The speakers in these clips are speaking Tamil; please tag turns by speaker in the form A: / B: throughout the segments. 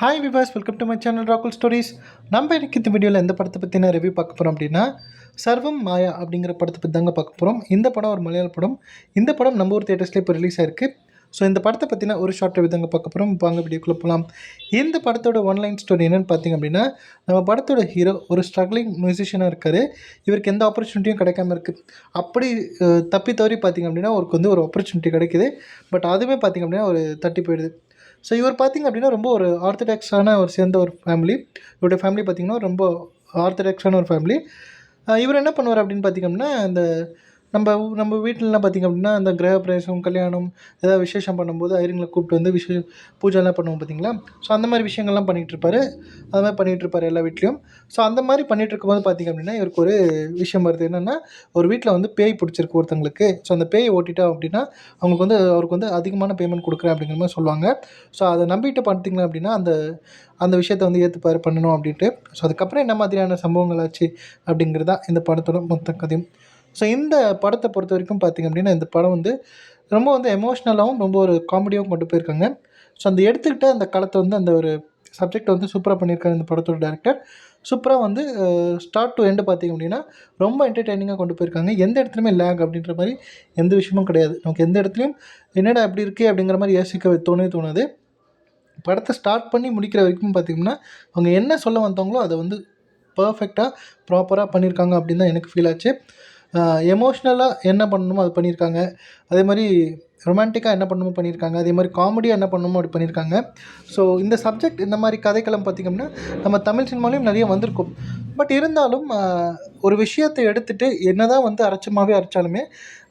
A: Hi Vilas, welcome to my channel ராகுல் ஸ்டோரிஸ். நம்ம இன்னைக்கு இந்த வீடியோவில் எந்த படத்தை பற்றின ரிவ்யூ பார்க்க போகிறோம் அப்படின்னா, சர்வம் மாயா அப்படிங்கிற படத்தை பற்றி தாங்க பார்க்க போகிறோம். இந்த படம் ஒரு மலையாள படம். இந்த படம் நம்ம ஊர் தியேட்டர்ஸ்லேயே இப்போ ரிலீஸ் ஆயிருக்கு. ஸோ இந்த படத்தை பற்றின ஒரு ஷார்ட் ரிவ்யூ தாங்க பார்க்க போகிறோம். வாங்க வீடியோக்குள்ளே போகலாம். இந்த படத்தோட ஒன்லைன் ஸ்டோரி என்னென்னு பார்த்தீங்க அப்படின்னா, நம்ம படத்தோட ஹீரோ ஒரு ஸ்ட்ரகிளிங் மியூசிஷியனாக இருக்கார். இவருக்கு எந்த ஆப்பர்ச்சுனிட்டியும் கிடைக்காம இருக்குது. அப்படி தப்பி தவறி பார்த்திங்க அப்படின்னா அவருக்கு வந்து ஒரு ஆப்பர்ச்சுனிட்டி கிடைக்குது. பட் அதுவுமே பார்த்திங்க அப்படின்னா ஒரு தட்டி போயிடுது. ஸோ இவர் பார்த்திங்க அப்படின்னா ரொம்ப ஒரு ஆர்த்தடாக்ஸான ஒரு சேர்ந்த ஒரு ஃபேமிலி. இவருடைய ஃபேமிலி பார்த்திங்கன்னா ரொம்ப ஆர்த்தடாக்ஸான ஒரு ஃபேமிலி. இவர் என்ன பண்ணுவார் அப்படின்னு பார்த்திங்க அப்படின்னா, இந்த நம்ம நம்ம வீட்டிலலாம் பார்த்திங்க அப்படின்னா அந்த கிரகப்பிரவேசம், கல்யாணம், ஏதாவது விசேஷம் பண்ணும்போது ஐயருங்களை கூப்பிட்டு வந்து பூஜைலாம் பண்ணுவோம் பார்த்திங்களா. ஸோ அந்த மாதிரி விஷயங்கள்லாம் பண்ணிகிட்ருப்பாரு. அது மாதிரி பண்ணிகிட்ருப்பாரு எல்லா வீட்லேயும். ஸோ அந்த மாதிரி பண்ணிகிட்ருக்கும்போது பார்த்திங்க அப்படின்னா இவருக்கு ஒரு விஷயம் வருது. என்னென்னா, ஒரு வீட்டில் வந்து பேய் பிடிச்சிருக்கு ஒருத்தங்களுக்கு. ஸோ அந்த பேயை ஓட்டிட்டா அப்படின்னா அவருக்கு வந்து அதிகமான பேமெண்ட் கொடுக்குறேன் அப்படிங்கிற மாதிரி சொல்லுவாங்க. ஸோ அதை நம்பிட்டு பார்த்திங்க அப்படின்னா அந்த விஷயத்தை வந்து ஏற்றுப்பாரு பண்ணணும் அப்படின்ட்டு. ஸோ அதுக்கப்புறம் என்ன மாதிரியான சம்பவங்கள் ஆச்சு அப்படிங்கிறது தான் இந்த படத்தோட மொத்த கதையும். ஸோ இந்த படத்தை பொறுத்த வரைக்கும் பார்த்திங்க அப்படின்னா, இந்த படம் வந்து ரொம்ப வந்து எமோஷ்னலாகவும் ரொம்ப ஒரு காமெடியாகவும் கொண்டு போயிருக்காங்க. ஸோ அந்த எடுத்துக்கிட்ட அந்த களத்தை வந்து அந்த ஒரு சப்ஜெக்டை வந்து சூப்பராக பண்ணியிருக்காரு இந்த படத்தோட டேரக்டர். சூப்பராக வந்து ஸ்டார்ட் டு எண்டு பார்த்திங்க அப்படின்னா ரொம்ப என்டர்டெய்னிங்காக கொண்டு போயிருக்காங்க. எந்த இடத்துலையுமே லேக் அப்படின்ற மாதிரி எந்த விஷயமும் கிடையாது. நமக்கு எந்த இடத்துலையும் என்னடா இப்படி இருக்கே அப்படிங்கிற மாதிரி யோசிக்க தோணாது. படத்தை ஸ்டார்ட் பண்ணி முடிக்கிற வரைக்கும் பார்த்திங்கன்னா, அவங்க என்ன சொல்ல வந்தாங்களோ அதை வந்து பர்ஃபெக்டாக ப்ராப்பராக பண்ணியிருக்காங்க அப்படின்னு தான் எனக்கு ஃபீல் ஆச்சு. எமோஷ்னலாக என்ன பண்ணணுமோ அது பண்ணியிருக்காங்க. அதே மாதிரி ரொமான்டிக்காக என்ன பண்ணணுமோ பண்ணியிருக்காங்க. அதே மாதிரி காமெடியாக என்ன பண்ணணுமோ அப்படி பண்ணியிருக்காங்க. ஸோ இந்த சப்ஜெக்ட் இந்த மாதிரி கதைக்களம் பார்த்திங்க அப்படின்னா நம்ம தமிழ் சினிமாலேயும் நிறைய வந்திருக்கும். பட் இருந்தாலும் ஒரு விஷயத்தை எடுத்துகிட்டு என்ன தான் வந்து அரைச்சாலுமே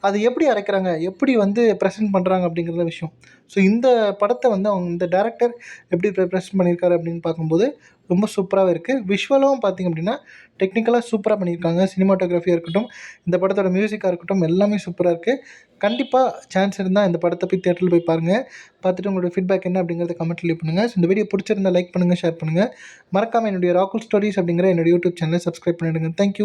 A: அது எப்படி அரைக்கிறாங்க, எப்படி வந்து ப்ரெசென்ட் பண்ணுறாங்க அப்படிங்கிற விஷயம். ஸோ இந்த படத்தை வந்து இந்த டேரக்டர் எப்படி ப்ரெசென்ட் பண்ணியிருக்காரு அப்படின்னு பார்க்கும்போது ரொம்ப சூப்பராகவே இருக்குது. விஷுவலும் பார்த்திங்க அப்படின்னா டெக்னிக்கலாக சூப்பராக பண்ணியிருக்காங்க. சினிமாட்டோகிராஃபியாக இருக்கட்டும், இந்த படத்தோட மியூசிக்காக இருக்கட்டும், எல்லாமே சூப்பராக இருக்குது. கண்டிப்பாக சான்ஸ் இருந்தால் இந்த படத்தை போய் தியேட்டரில் போய் பாருங்கள். பார்த்துட்டு உங்களோட ஃபீட்பேக் என்ன அப்படிங்கிறத கமெண்ட்டில் லீவ் பண்ணுங்கள். ஸோ இந்த வீடியோ பிடிச்சிருந்தால் லைக் பண்ணுங்கள், ஷேர் பண்ணுங்கள். மறக்காமல் என்னுடைய ராகுல் ஸ்டோரிஸ் அப்படிங்கிற என்னுடைய யூடியூப் சேனலை சப்ஸ்கிரைப் பண்ணிவிடுங்க. தேங்க்யூ.